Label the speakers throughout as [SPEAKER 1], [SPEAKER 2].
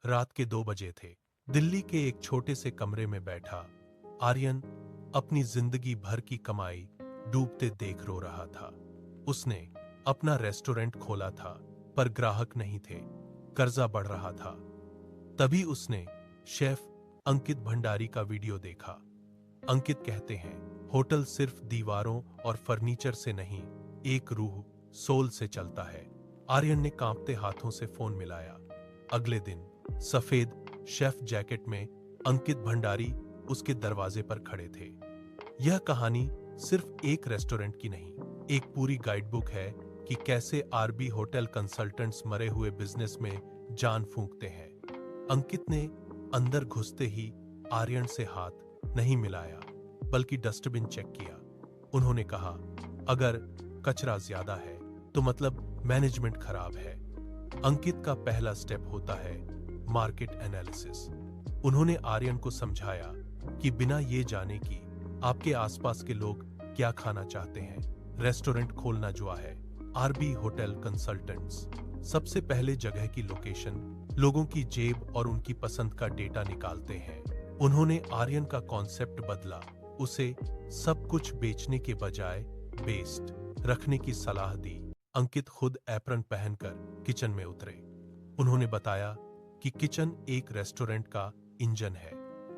[SPEAKER 1] रात के 2 बजे थे। दिल्ली के एक छोटे से कमरे में बैठा आर्यन अपनी जिंदगी भर की कमाई डूबते देख रो रहा था। उसने अपना रेस्टोरेंट खोला था, पर ग्राहक नहीं थे, कर्जा बढ़ रहा था। तभी उसने शेफ अंकित भंडारी का वीडियो देखा। अंकित कहते हैं, होटल सिर्फ दीवारों और फर्नीचर से नहीं, एक रूह, सोल से चलता है। आर्यन ने कांपते हाथों से फोन मिलाया। अगले दिन सफेद शेफ जैकेट में अंकित भंडारी उसके दरवाजे पर खड़े थे। यह कहानी सिर्फ एक रेस्टोरेंट की नहीं, एक पूरी गाइडबुक है कि कैसे आरबी होटल कंसल्टेंट्स मरे हुए बिजनेस में जान फूंकते हैं। अंकित ने अंदर घुसते ही आर्यन से हाथ नहीं मिलाया, बल्कि डस्टबिन चेक किया। उन्होंने कहा, अगर कचरा ज्यादा है तो मतलब मैनेजमेंट खराब है। अंकित का पहला स्टेप होता है मार्केट एनालिसिस। उन्होंने आर्यन को समझाया कि बिना ये जाने कि आपके आसपास के लोग क्या खाना चाहते हैं, रेस्टोरेंट खोलना जुआ है। आरबी होटल कंसल्टेंट्स सबसे पहले जगह की लोकेशन, लोगों की जेब और उनकी पसंद का डेटा निकालते हैं। उन्होंने आर्यन का कॉन्सेप्ट बदला, उसे सब कुछ बेचने के बजाय बेस्ट रखने की सलाह दी। अंकित खुद एप्रन पहनकर किचन में उतरे। उन्होंने बताया कि किचन एक रेस्टोरेंट का इंजन है।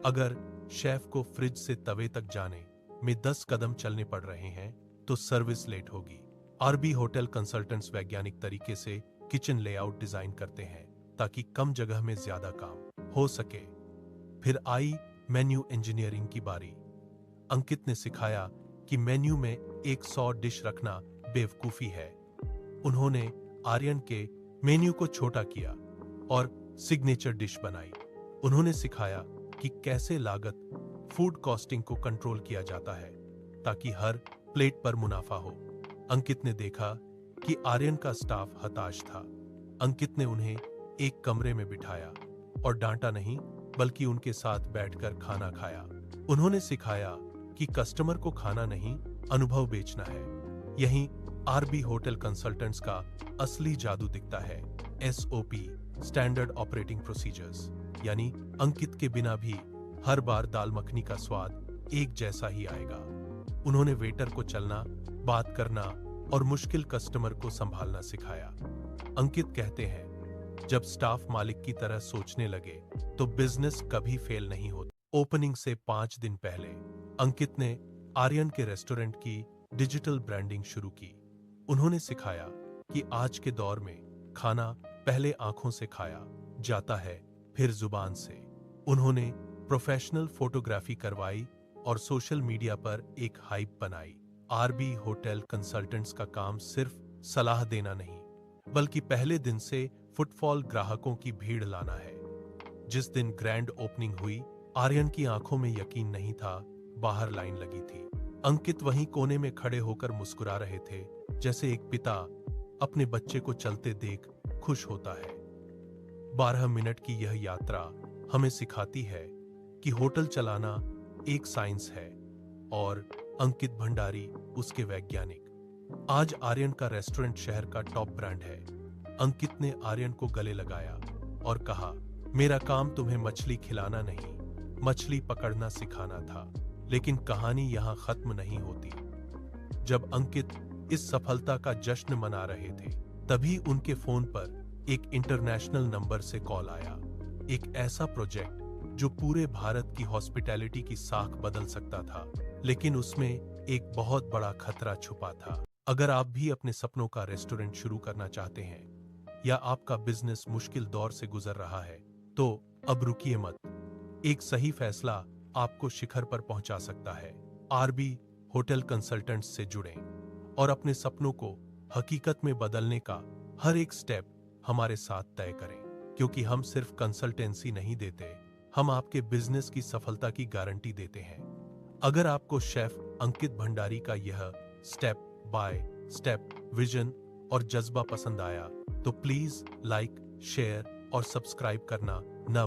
[SPEAKER 1] अगर शेफ को फ्रिज से तवे तक जाने में 10 कदम चलने पड़ रहे हैं तो सर्विस लेट होगी। आरबी होटल कंसल्टेंट्स वैज्ञानिक तरीके से किचन लेआउट डिजाइन करते हैं ताकि कम जगह में ज्यादा काम हो सके। फिर आई मेन्यू इंजीनियरिंग की बारी। अंकित ने सिखाया कि मेन्यू में 100 डिश रखना बेवकूफी है। उन्होंने आर्यन के मेन्यू को छोटा किया और सिग्नेचर डिश बनाई। उन्होंने सिखाया कि कैसे लागत फूड कॉस्टिंग को कंट्रोल किया जाता है ताकि हर प्लेट पर मुनाफा हो। अंकित ने देखा कि आर्यन का स्टाफ हताश था। अंकित ने उन्हें एक कमरे में बिठाया और डांटा नहीं, बल्कि उनके साथ बैठकर खाना खाया। उन्होंने सिखाया कि कस्टमर को खाना नहीं, अनुभव बेचना है। यहीं आरबी होटल कंसल्टेंट्स का असली जादू दिखता है। SOP, स्टैंडर्ड ऑपरेटिंग प्रोसीजर्स, यानी अंकित के बिना भी हर बार दाल मखनी का स्वाद एक जैसा ही आएगा। उन्होंने वेटर को चलना, बात करना और मुश्किल कस्टमर को संभालना सिखाया। अंकित कहते हैं, जब स्टाफ मालिक की तरह सोचने लगे तो बिजनेस कभी फेल नहीं होता। ओपनिंग से 5 दिन पहले अंकित ने आर्यन के रेस्टोरेंट की डिजिटल ब्रांडिंग शुरू की। उन्होंने सिखाया कि आज के दौर में खाना पहले आंखों से खाया जाता है, फिर जुबान से। उन्होंने प्रोफेशनल फोटोग्राफी करवाई और सोशल मीडिया पर एक हाइप बनाई। आरबी होटल कंसल्टेंट्स का काम सिर्फ सलाह देना नहीं, बल्कि पहले दिन से फुटफॉल, ग्राहकों की भीड़ लाना है। जिस दिन ग्रैंड ओपनिंग हुई, आर्यन की आंखों में यकीन नहीं था। बाहर लाइन लगी थी। अंकित वहीं कोने में खड़े होकर मुस्कुरा रहे थे, जैसे एक पिता अपने बच्चे को चलते देख खुश होता है। 12 मिनट की यह यात्रा हमें सिखाती है कि होटल चलाना एक साइंस है और अंकित भंडारी उसके वैज्ञानिक। आज आर्यन का रेस्टोरेंट शहर का टॉप ब्रांड है। अंकित ने आर्यन को गले लगाया और कहा, मेरा काम तुम्हें मछली खिलाना नहीं, मछली पकड़ना सिखाना था। लेकिन कहानी यहां खत्म नहीं होती। जब अंकित इस सफलता का जश्न मना रहे थे, तभी उनके फोन पर एक इंटरनेशनल नंबर से कॉल आया। एक ऐसा प्रोजेक्ट जो पूरे भारत की हॉस्पिटैलिटी की साख बदल सकता था, लेकिन उसमें एक बहुत बड़ा खतरा छुपा था। अगर आप भी अपने सपनों का रेस्टोरेंट शुरू करना चाहते हैं या आपका बिजनेस मुश्किल दौर से गुजर रहा है, तो अब रुकिए मत। एक सही फैसला आपको शिखर पर पहुंचा सकता है। आरबी होटल कंसल्टेंट्स से जुड़ें और अपने सपनों को हकीकत में बदलने का हर एक स्टेप हमारे साथ तय करें, क्योंकि हम सिर्फ कंसल्टेंसी नहीं देते, हम आपके बिजनेस की सफलता की गारंटी देते हैं। अगर आपको शेफ अंकित भंडारी का यह स्टेप बाय स्टेप विजन और जज्बा पसंद आया, तो प्लीज लाइक, शेयर और सब्सक्राइब करना